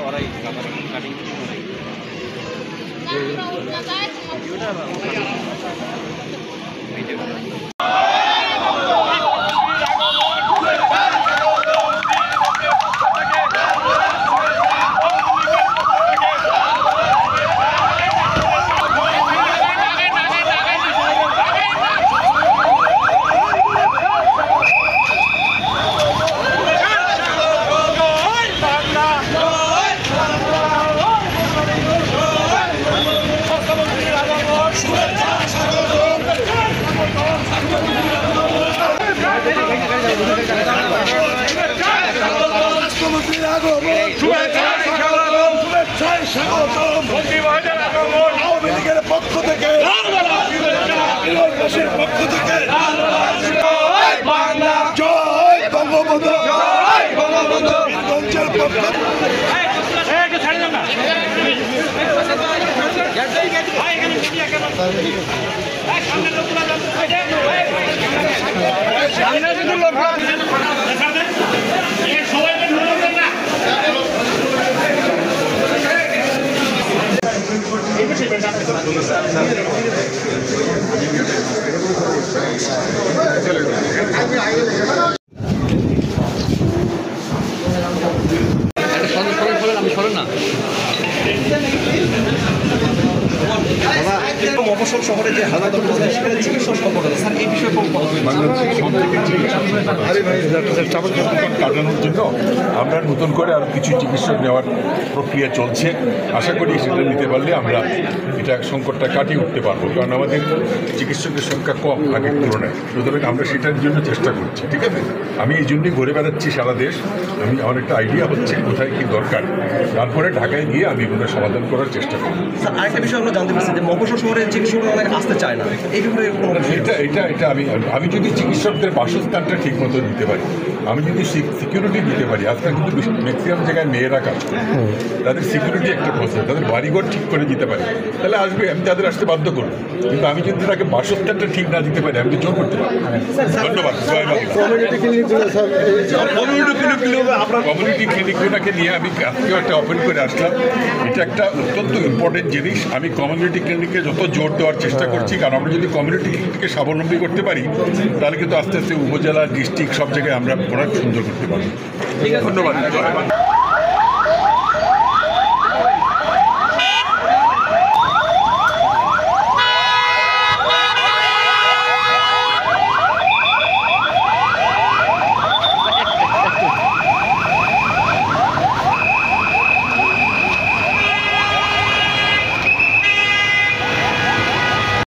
ওরাই কাটিং আওয়ামী লীগের পক্ষ থেকে পক্ষ থেকে জয় বঙ্গবন্ধু বীরগঞ্জের পক্ষ মফস্বল শহরে যে হালাত সেখানে চিকিৎসা সম্পর্ক স্যার এই বিষয়ে কাটানোর জন্য আমরা নতুন করে আরও কিছু চিকিৎসক নেওয়ার প্রক্রিয়া চলছে। আশা করি সেটা নিতে পারলে আমরা এটা সংকটটা কাটিয়ে উঠতে পারবো, কারণ আমাদের চিকিৎসকের সংখ্যা কম আগের তুলনায়। সুতরাং আমরা সেটার জন্য চেষ্টা করছি। ঠিক আছে, আমি এই জন্যই ঘুরে বেড়াচ্ছি সারা দেশ। আমার একটা আইডিয়া হচ্ছে কোথায় কী দরকার, তারপরে ঢাকায় গিয়ে আমি এগুলো সমাধান করার চেষ্টা করব। স্যার আরেকটা বিষয় আমরা জানতে পারছি যে মফস্বল শহরে চিকিৎসকরা অনেক আসতে চায় না, এই ব্যাপারে এটা আমি যদি চিকিৎসকদের বাসস্থানটা ঠিক মতো দিতে পারি, আমি যদি সিকিউরিটি দিতে পারি। আজকাল কিন্তু ম্যাক্সিমাম জায়গায় মেয়েরা কাজ করে, তাদের সিকিউরিটি একটা প্রশ্ন, তাদের বাড়িঘর ঠিক করে দিতে পারি, তাহলে আসবে, আমি তাদের আসতে বাধ্য করবো। কিন্তু আমি যদি তাকে বাসস্থানটা ঠিক না দিতে পারি, আমি তো জোর করতে পারি। ধন্যবাদ। কমিউনিটি ক্লিনিকগুলোকে নিয়ে আমি আজকেও একটা ওপেন করে আসলাম। এটা একটা অত্যন্ত ইম্পর্টেন্ট জিনিস। আমি কমিউনিটি ক্লিনিকে যত জোর দেওয়ার চেষ্টা করছি, কারণ আমরা যদি কমিউনিটি ক্লিনিককে স্বাবলম্বী করতে পারি, তাহলে কিন্তু আস্তে আস্তে উপজেলা, ডিস্ট্রিক্ট সব জায়গায় আমরা অনেক সুন্দর করতে পারি। ধন্যবাদ।